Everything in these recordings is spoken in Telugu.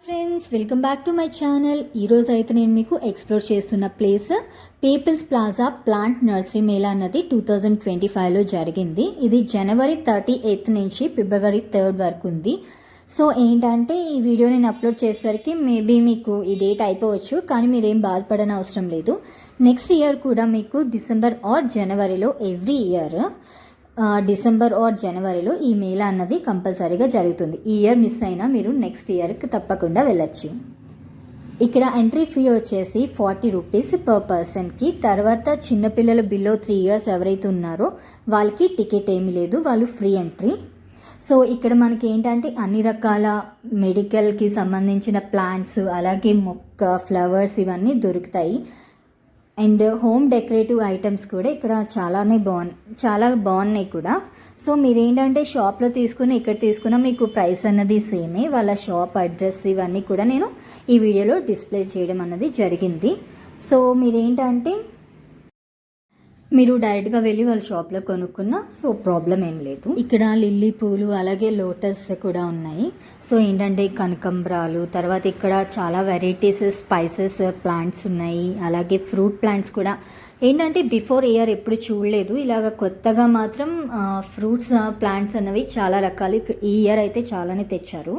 Friends, welcome back to my channel. ఈరోజు అయితే నేను మీకు ఎక్స్ప్లోర్ చేస్తున్న place People's Plaza Plant Nursery Mela అన్నది 2025లో జరిగింది. ఇది జనవరి 38 నుంచి ఫిబ్రవరి 3 వరకు ఉంది. సో ఏంటంటే ఈ వీడియో నేను అప్లోడ్ చేసేసరికి మేబీ మీకు ఈ డేట్ అయిపోవచ్చు, కానీ మీరేం బాధపడని అవసరం లేదు. నెక్స్ట్ ఇయర్ కూడా మీకు డిసెంబర్ ఆర్ జనవరిలో ఎవ్రీ ఇయర్ డిసెంబర్ ఆర్ జనవరిలో ఈ మేళా అన్నది కంపల్సరీగా జరుగుతుంది. ఈ ఇయర్ మిస్ అయినా మీరు నెక్స్ట్ ఇయర్కి తప్పకుండా వెళ్ళొచ్చు. ఇక్కడ ఎంట్రీ ఫీ వచ్చేసి 40 రూపీస్ పర్ పర్సన్కి. తర్వాత చిన్నపిల్లలు బిలో 3 ఇయర్స్ ఎవరైతే ఉన్నారో వాళ్ళకి టికెట్ ఏమీ లేదు, వాళ్ళు ఫ్రీ ఎంట్రీ. సో ఇక్కడ మనకి ఏంటంటే అన్ని రకాల మెడికల్కి సంబంధించిన ప్లాంట్స్, అలాగే మొక్క ఫ్లవర్స్ ఇవన్నీ దొరుకుతాయి. అండ్ హోమ్ డెకరేటివ్ ఐటమ్స్ కూడా ఇక్కడ చాలా బాగున్నాయి కూడా. సో మీరేంటంటే షాప్లో తీసుకుని ఇక్కడ తీసుకున్న మీకు ప్రైస్ అన్నది సేమే. వాళ్ళ షాప్ అడ్రస్ ఇవన్నీ కూడా నేను ఈ వీడియోలో డిస్ప్లే చేయడం అన్నది జరిగింది. సో మీరు డైరెక్ట్గా వెళ్ళి వాళ్ళ షాప్లో కొనుక్కున్నా సో ప్రాబ్లం ఏం లేదు. ఇక్కడ లిల్లీ పూలు అలాగే లోటస్ కూడా ఉన్నాయి. సో ఏంటంటే కనకంబరాలు, తర్వాత ఇక్కడ చాలా వెరైటీస్ స్పైసెస్ ప్లాంట్స్ ఉన్నాయి, అలాగే ఫ్రూట్ ప్లాంట్స్ కూడా. ఏంటంటే బిఫోర్ ఇయర్ ఎప్పుడు చూడలేదు, ఇలాగ కొత్తగా మాత్రం ఫ్రూట్స్ ప్లాంట్స్ అన్నవి చాలా రకాలు ఈ ఇయర్ అయితే చాలానే తెచ్చారు.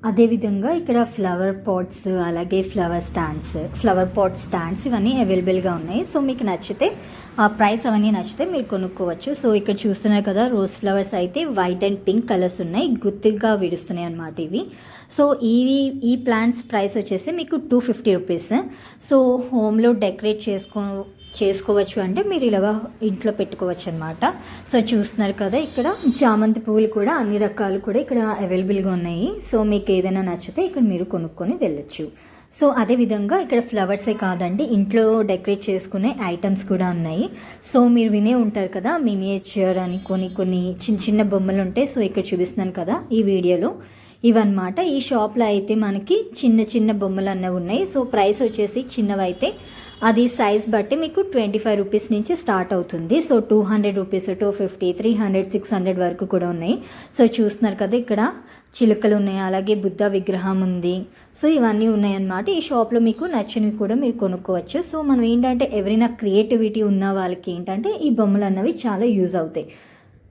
అదేవిధంగా ఇక్కడ ఫ్లవర్ పాట్స్ అలాగే ఫ్లవర్ పాట్ స్టాండ్స్ ఇవన్నీ అవైలబుల్గా ఉన్నాయి. సో మీకు నచ్చితే ఆ ప్రైస్ అవన్నీ నచ్చితే మీరు కొనుక్కోవచ్చు. సో ఇక్కడ చూస్తున్నారు కదా, రోజ్ ఫ్లవర్స్ అయితే వైట్ అండ్ పింక్ కలర్స్ ఉన్నాయి, గుత్తిగా విడుస్తున్నాయి అన్నమాట ఇవి. సో ఈ ప్లాంట్స్ ప్రైస్ వచ్చేసి మీకు 250 రూపీస్. సో హోమ్లో డెకరేట్ చేసుకోవచ్చు అంటే మీరు ఇలాగా ఇంట్లో పెట్టుకోవచ్చు అనమాట. సో చూస్తున్నారు కదా, ఇక్కడ చామంతి పువ్వులు కూడా అన్ని రకాలు కూడా ఇక్కడ అవైలబుల్గా ఉన్నాయి. సో మీకు ఏదైనా నచ్చితే ఇక్కడ మీరు కొనుక్కొని వెళ్ళొచ్చు. సో అదేవిధంగా ఇక్కడ ఫ్లవర్సే కాదండి, ఇంట్లో డెకరేట్ చేసుకునే ఐటమ్స్ కూడా ఉన్నాయి. సో మీరు వినే ఉంటారు కదా, మినియేచర్ అని కొన్ని చిన్న చిన్న బొమ్మలు ఉంటాయి. సో ఇక్కడ చూపిస్తున్నాను కదా ఈ వీడియోలో, ఇవన్నమాట. ఈ షాప్లో అయితే మనకి చిన్న చిన్న బొమ్మలు అన్నవి ఉన్నాయి. సో ప్రైస్ వచ్చేసి చిన్నవైతే అది సైజ్ బట్టి మీకు 25 రూపీస్ నుంచి స్టార్ట్ అవుతుంది. సో 200 రూపీస్, 250, 300, 600 వరకు కూడా ఉన్నాయి. సో చూస్తున్నారు కదా, ఇక్కడ చిలుకలు ఉన్నాయి, అలాగే బుద్ధ విగ్రహం ఉంది. సో ఇవన్నీ ఉన్నాయన్నమాట. ఈ షాప్లో మీకు నచ్చినవి కూడా మీరు కొనుక్కోవచ్చు. సో మనం ఏంటంటే ఎవరైనా క్రియేటివిటీ ఉన్న వాళ్ళకి ఏంటంటే ఈ బొమ్మలు అన్నవి చాలా యూజ్ అవుతాయి.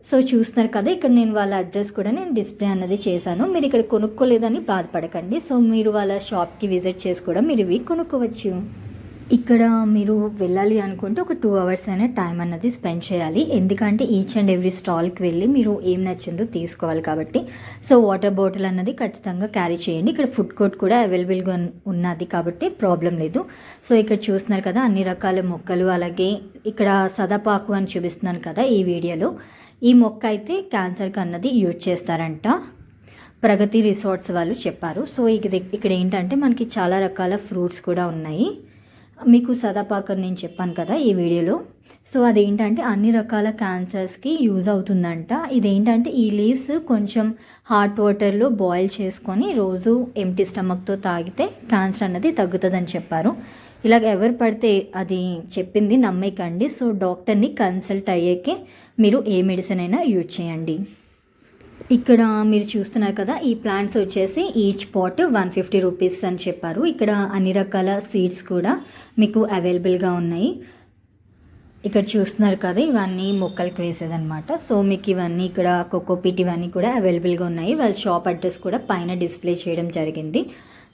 సో చూస్తున్నారు కదా, ఇక్కడ నేను వాళ్ళ అడ్రస్ కూడా నేను డిస్ప్లే అన్నది చేశాను. మీరు ఇక్కడ కొనుక్కోలేదని బాధపడకండి. సో మీరు వాళ్ళ షాప్కి విజిట్ చేసి కూడా మీరు ఇవి కొనుక్కోవచ్చు. ఇక్కడ మీరు వెళ్ళాలి అనుకుంటే ఒక 2 అవర్స్ అయినా టైం అన్నది స్పెండ్ చేయాలి. ఎందుకంటే ఈచ్ అండ్ ఎవ్రీ స్టాల్కి వెళ్ళి మీరు ఏం నచ్చిందో తీసుకోవాలి కాబట్టి. సో వాటర్ బాటిల్ అన్నది ఖచ్చితంగా క్యారీ చేయండి. ఇక్కడ ఫుడ్ కోర్ట్ కూడా అవైలబుల్గా ఉన్నది కాబట్టి ప్రాబ్లం లేదు. సో ఇక్కడ చూస్తున్నారు కదా అన్ని రకాల మొక్కలు, అలాగే ఇక్కడ సదాపాకు అని చూపిస్తున్నాను కదా ఈ వీడియోలో. ఈ మొక్క అయితే క్యాన్సర్కి అన్నది యూజ్ చేస్తారంట, ప్రగతి రిసార్ట్స్ వాళ్ళు చెప్పారు. సో ఇక్కడ ఏంటంటే మనకి చాలా రకాల ఫ్రూట్స్ కూడా ఉన్నాయి. మీకు సదాపాకర్ నేను చెప్పాను కదా ఈ వీడియోలో. సో అదేంటంటే అన్ని రకాల క్యాన్సర్స్కి యూజ్ అవుతుందంట. ఇదేంటంటే ఈ లీవ్స్ కొంచెం హాట్ వాటర్లో బాయిల్ చేసుకొని రోజు ఎంటీ స్టమక్తో తాగితే క్యాన్సర్ అన్నది తగ్గుతుందని చెప్పారు. ఇలాగ ఎవరు పడితే అది చెప్పింది నమ్మకండి. సో డాక్టర్ని కన్సల్ట్ అయ్యాకే మీరు ఏ మెడిసిన్ అయినా యూజ్ చేయండి. ఇక్కడ మీరు చూస్తున్నారు కదా, ఈ ప్లాంట్స్ వచ్చేసి ఈచ్ పాట్ 150 రూపీస్ అని చెప్పారు. ఇక్కడ అన్ని రకాల సీడ్స్ కూడా మీకు అవైలబుల్గా ఉన్నాయి. ఇక్కడ చూస్తున్నారు కదా, ఇవన్నీ మొక్కలకి వేసేది అనమాట. సో మీకు ఇవన్నీ ఇక్కడ కోకోపీట్ ఇవన్నీ కూడా అవైలబుల్గా ఉన్నాయి. వాళ్ళ షాప్ అడ్రస్ కూడా పైన డిస్ప్లే చేయడం జరిగింది.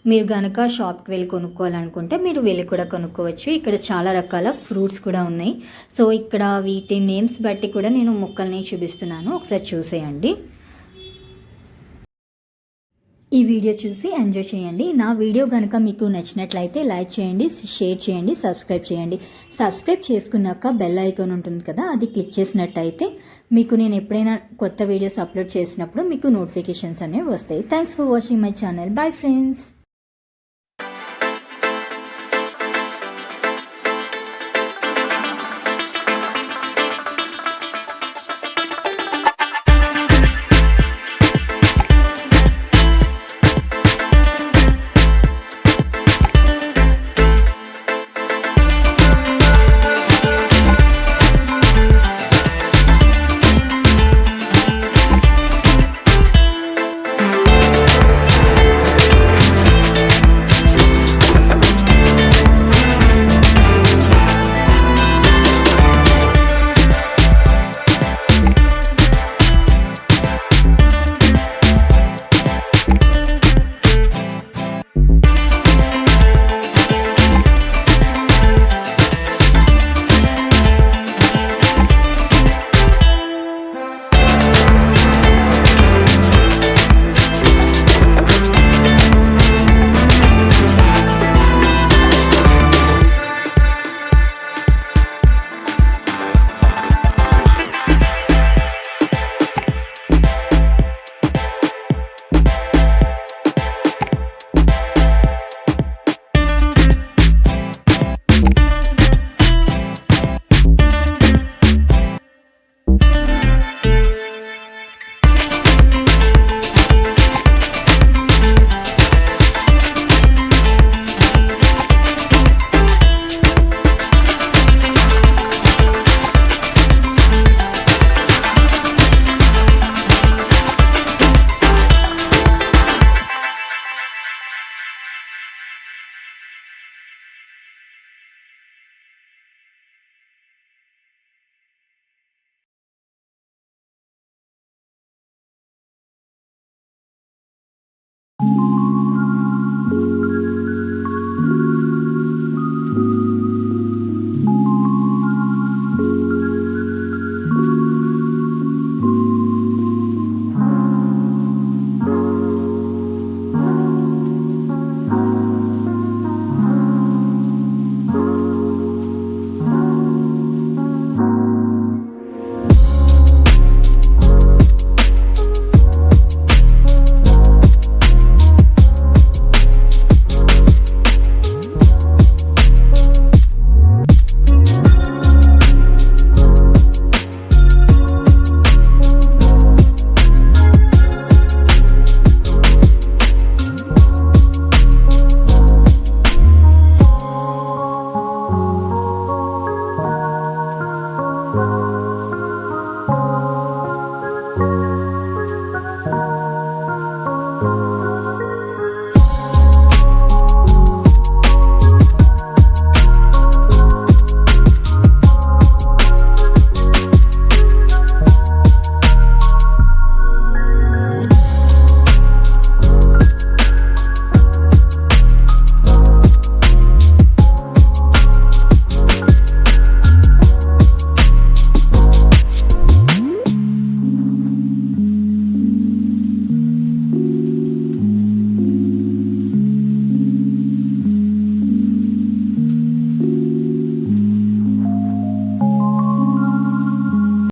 మీరు కనుక షాప్కి వెళ్ళి కొనుక్కోవాలనుకుంటే మీరు వెళ్ళి కూడా కొనుక్కోవచ్చు. ఇక్కడ చాలా రకాల ఫ్రూట్స్ కూడా ఉన్నాయి. సో ఇక్కడ వీటి నేమ్స్ బట్టి కూడా నేను మొక్కల్ని చూపిస్తున్నాను, ఒకసారి చూసేయండి. ఈ వీడియో చూసి ఎంజాయ్ చేయండి. నా వీడియో కనుక మీకు నచ్చినట్లయితే లైక్ చేయండి, షేర్ చేయండి, సబ్స్క్రైబ్ చేయండి. సబ్స్క్రైబ్ చేసుకున్నాక బెల్ ఐకాన్ ఉంటుంది కదా, అది క్లిక్ చేసినట్టయితే మీకు నేను ఎప్పుడైనా కొత్త వీడియోస్ అప్లోడ్ చేసినప్పుడు మీకు నోటిఫికేషన్స్ అనేవి వస్తాయి. Thanks for watching my channel. Bye friends.